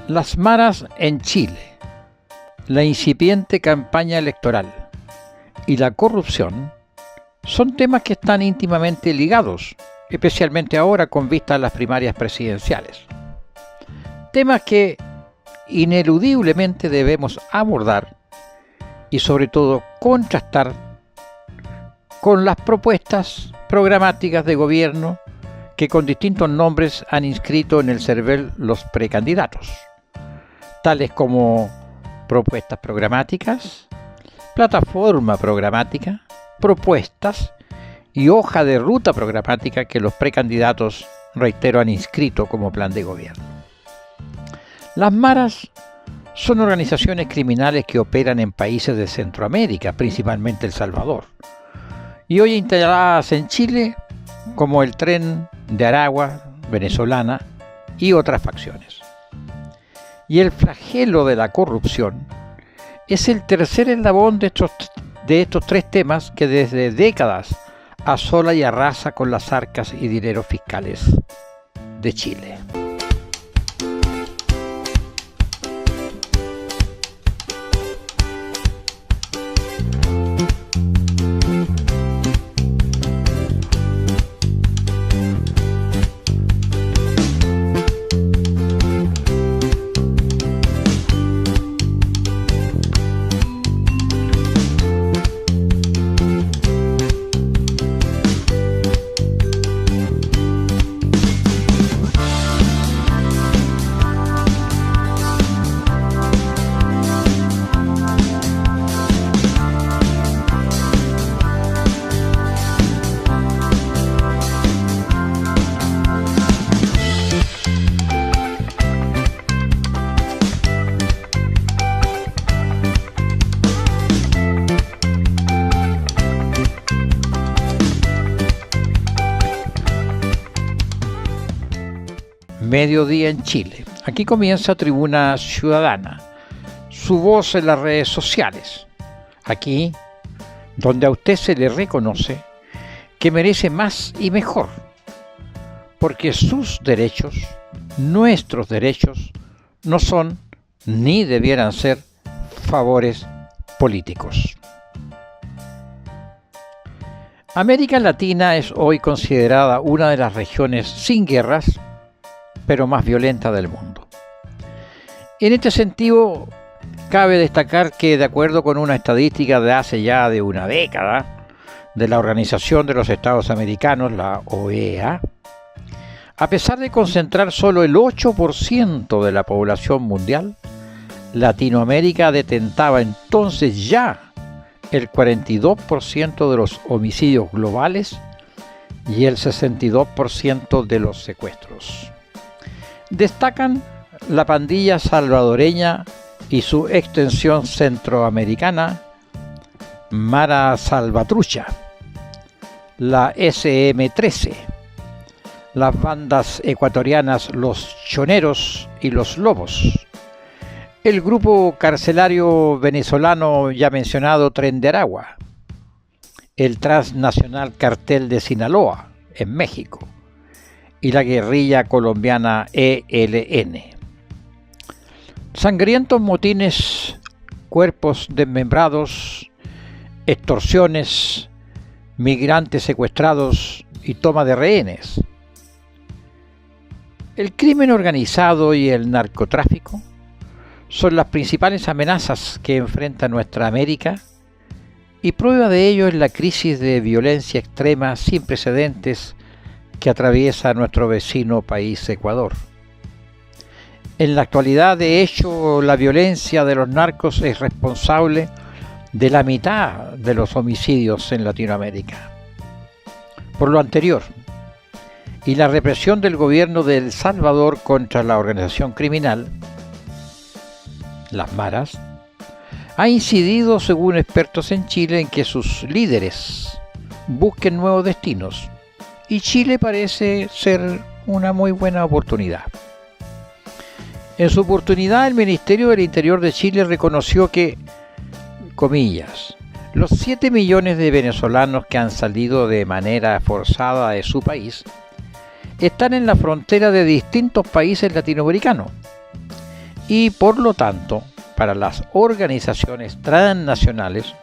Las maras en Chile, la incipiente campaña electoral y la corrupción son temas que están íntimamente ligados, especialmente ahora con vista a las primarias presidenciales. Temas que ineludiblemente debemos abordar y sobre todo contrastar con las propuestas programáticas de gobierno que con distintos nombres han inscrito en el CERVEL los precandidatos, tales como propuestas programáticas, plataforma programática, propuestas y hoja de ruta programática que los precandidatos, reitero, han inscrito como plan de gobierno. Las maras son organizaciones criminales que operan en países de Centroamérica, principalmente El Salvador, y hoy instaladas en Chile como el Tren de Aragua venezolana y otras facciones. Y el flagelo de la corrupción es el tercer eslabón de estos tres temas que desde décadas asola y arrasa con las arcas y dineros fiscales de Chile. Mediodía en Chile. Aquí comienza Tribuna Ciudadana, su voz en las redes sociales. Aquí, donde a usted se le reconoce que merece más y mejor, porque sus derechos, nuestros derechos, no son ni debieran ser favores políticos. América Latina es hoy considerada una de las regiones sin guerras, pero más violenta del mundo. En este sentido, cabe destacar que, de acuerdo con una estadística de hace ya de una década de la Organización de los Estados Americanos, la OEA, a pesar de concentrar solo el 8% de la población mundial, Latinoamérica detentaba entonces ya el 42% de los homicidios globales y el 62% de los secuestros. Destacan la pandilla salvadoreña y su extensión centroamericana, Mara Salvatrucha, la SM-13, las bandas ecuatorianas Los Choneros y Los Lobos, el grupo carcelario venezolano ya mencionado Tren de Aragua, el transnacional Cartel de Sinaloa en México, y la guerrilla colombiana ELN. Sangrientos motines, cuerpos desmembrados, extorsiones, migrantes secuestrados y toma de rehenes. El crimen organizado y el narcotráfico son las principales amenazas que enfrenta nuestra América, y prueba de ello es la crisis de violencia extrema sin precedentes que atraviesa nuestro vecino país Ecuador. En la actualidad, de hecho, la violencia de los narcos es responsable de la mitad de los homicidios en Latinoamérica. Por lo anterior, y la represión del gobierno de El Salvador contra la organización criminal, las maras, ha incidido, según expertos en Chile, en que sus líderes busquen nuevos destinos, y Chile parece ser una muy buena oportunidad. En su oportunidad, el Ministerio del Interior de Chile reconoció que, comillas, los 7 millones de venezolanos que han salido de manera forzada de su país están en la frontera de distintos países latinoamericanos y por lo tanto, para las organizaciones transnacionales,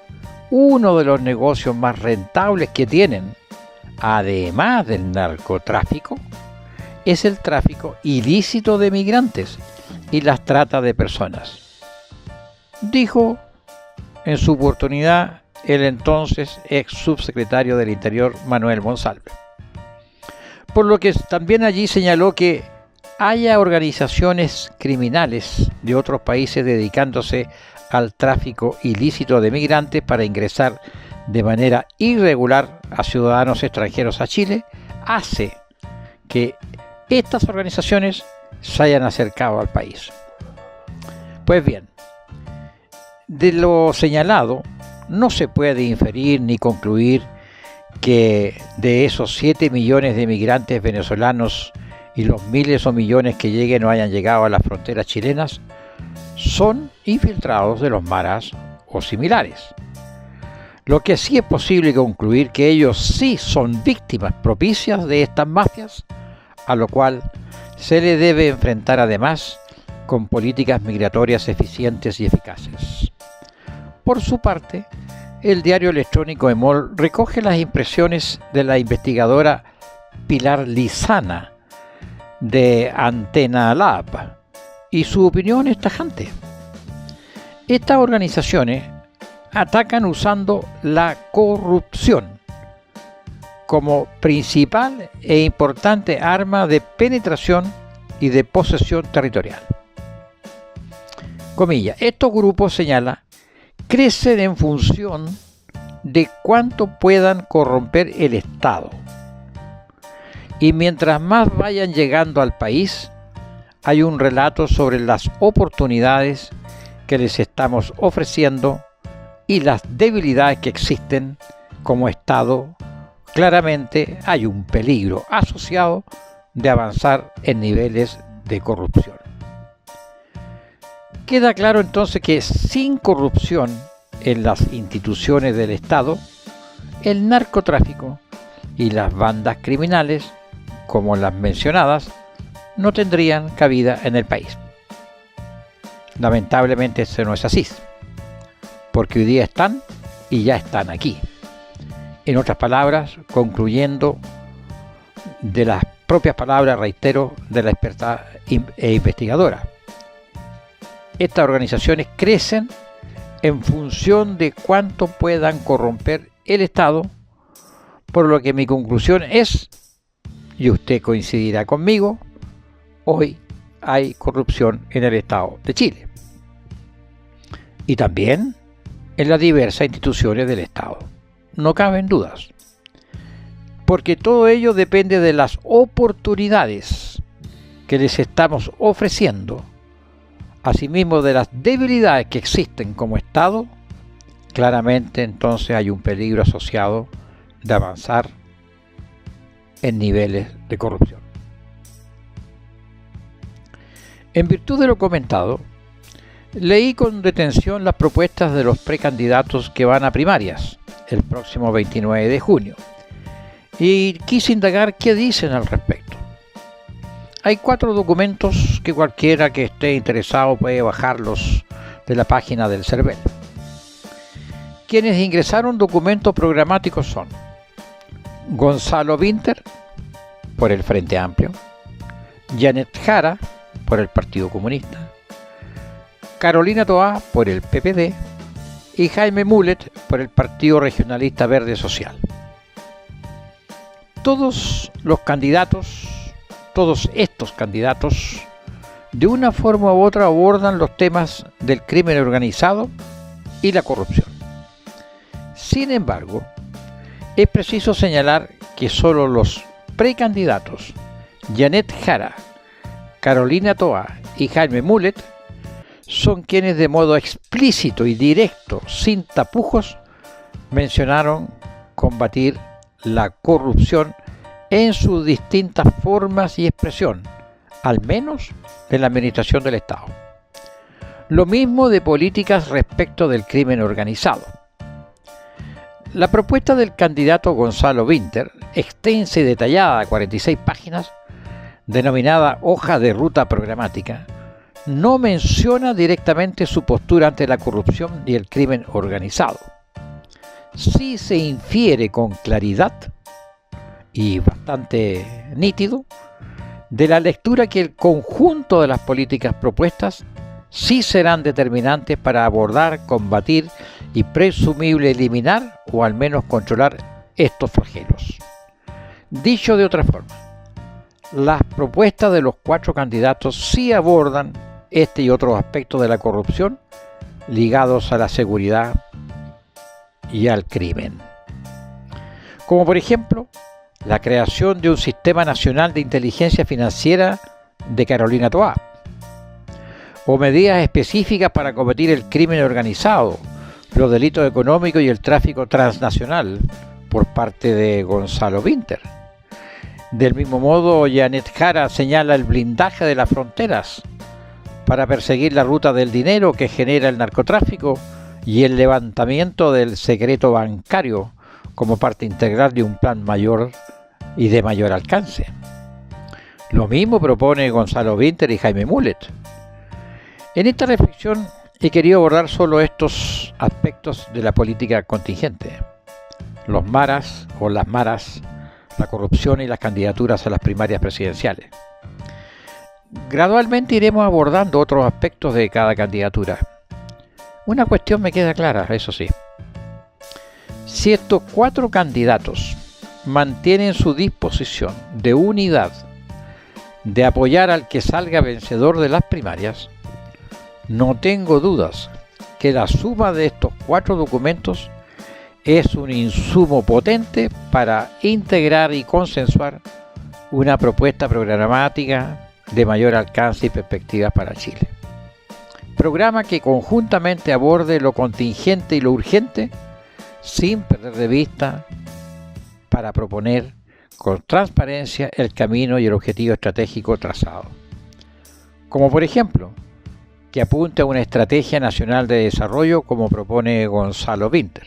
uno de los negocios más rentables que tienen, además del narcotráfico, es el tráfico ilícito de migrantes y las trata de personas, dijo en su oportunidad el entonces ex subsecretario del Interior Manuel Monsalve. Por lo que también allí señaló que haya organizaciones criminales de otros países dedicándose al tráfico ilícito de migrantes para ingresar de manera irregular a ciudadanos extranjeros a Chile, hace que estas organizaciones se hayan acercado al país. Pues bien, de lo señalado no se puede inferir ni concluir que de esos 7 millones de migrantes venezolanos y los miles o millones que lleguen o hayan llegado a las fronteras chilenas son infiltrados de los maras o similares. Lo que sí es posible concluir que ellos sí son víctimas propicias de estas mafias, a lo cual se le debe enfrentar además con políticas migratorias eficientes y eficaces. Por su parte, el diario electrónico EMOL recoge las impresiones de la investigadora Pilar Lizana de Antena Lab y su opinión es tajante. Estas organizaciones atacan usando la corrupción como principal e importante arma de penetración y de posesión territorial. Comilla, estos grupos, señala, crecen en función de cuánto puedan corromper el Estado. Y mientras más vayan llegando al país, hay un relato sobre las oportunidades que les estamos ofreciendo y las debilidades que existen como Estado. Claramente hay un peligro asociado de avanzar en niveles de corrupción. Queda claro entonces que sin corrupción en las instituciones del Estado, el narcotráfico y las bandas criminales, como las mencionadas, no tendrían cabida en el país. Lamentablemente eso no es así, porque hoy día están y ya están aquí. En otras palabras, concluyendo de las propias palabras, reitero, de la experta e investigadora, estas organizaciones crecen en función de cuánto puedan corromper el Estado, por lo que mi conclusión es, y usted coincidirá conmigo, hoy hay corrupción en el Estado de Chile y también en las diversas instituciones del Estado. No caben dudas, porque todo ello depende de las oportunidades que les estamos ofreciendo, asimismo de las debilidades que existen como Estado. Claramente entonces hay un peligro asociado de avanzar en niveles de corrupción. En virtud de lo comentado, leí con detención las propuestas de los precandidatos que van a primarias el próximo 29 de junio y quise indagar qué dicen al respecto. Hay 4 documentos que cualquiera que esté interesado puede bajarlos de la página del CERVEL. Quienes ingresaron documentos programáticos son Gonzalo Winter, por el Frente Amplio, Janet Jara, por el Partido Comunista, Carolina Toá, por el PPD, y Jaime Mulet, por el Partido Regionalista Verde Social. Todos estos candidatos, de una forma u otra abordan los temas del crimen organizado y la corrupción. Sin embargo, es preciso señalar que solo los precandidatos Janet Jara, Carolina Toá y Jaime Mulet son quienes de modo explícito y directo, sin tapujos, mencionaron combatir la corrupción en sus distintas formas y expresión, al menos en la administración del Estado. Lo mismo de políticas respecto del crimen organizado. La propuesta del candidato Gonzalo Winter, extensa y detallada, 46 páginas, denominada Hoja de Ruta Programática, no menciona directamente su postura ante la corrupción y el crimen organizado. Sí se infiere con claridad y bastante nítido de la lectura que el conjunto de las políticas propuestas sí serán determinantes para abordar, combatir y presumible eliminar o al menos controlar estos flagelos. Dicho de otra forma, las propuestas de los 4 candidatos sí abordan este y otros aspectos de la corrupción ligados a la seguridad y al crimen. Como por ejemplo, la creación de un Sistema Nacional de Inteligencia Financiera de Carolina Toá, o medidas específicas para combatir el crimen organizado, los delitos económicos y el tráfico transnacional por parte de Gonzalo Vinter. Del mismo modo, Janet Jara señala el blindaje de las fronteras para perseguir la ruta del dinero que genera el narcotráfico y el levantamiento del secreto bancario como parte integral de un plan mayor y de mayor alcance. Lo mismo propone Gonzalo Vinter y Jaime Mulet. En esta reflexión he querido abordar solo estos aspectos de la política contingente: los maras o las maras, la corrupción y las candidaturas a las primarias presidenciales. Gradualmente iremos abordando otros aspectos de cada candidatura. Una cuestión me queda clara, eso sí. Si estos 4 candidatos mantienen su disposición de unidad, de apoyar al que salga vencedor de las primarias, no tengo dudas que la suma de estos 4 documentos es un insumo potente para integrar y consensuar una propuesta programática de mayor alcance y perspectivas para Chile. Programa que conjuntamente aborde lo contingente y lo urgente sin perder de vista para proponer con transparencia el camino y el objetivo estratégico trazado. Como por ejemplo, que apunte a una estrategia nacional de desarrollo como propone Gonzalo Vinter.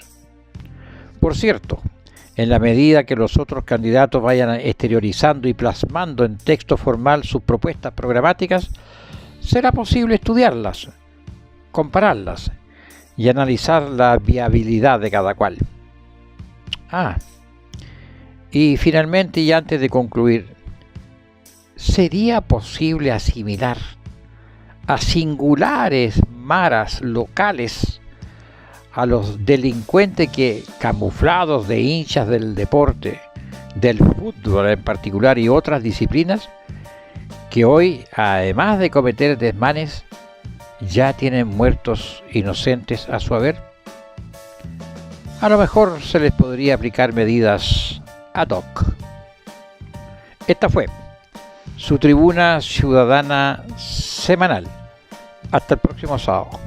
Por cierto, en la medida que los otros candidatos vayan exteriorizando y plasmando en texto formal sus propuestas programáticas, será posible estudiarlas, compararlas y analizar la viabilidad de cada cual. Y finalmente, y antes de concluir, ¿sería posible asimilar a singulares maras locales a los delincuentes que, camuflados de hinchas del deporte, del fútbol en particular y otras disciplinas, que hoy, además de cometer desmanes, ya tienen muertos inocentes a su haber? A lo mejor se les podría aplicar medidas ad hoc. Esta fue su Tribuna Ciudadana Semanal. Hasta el próximo sábado.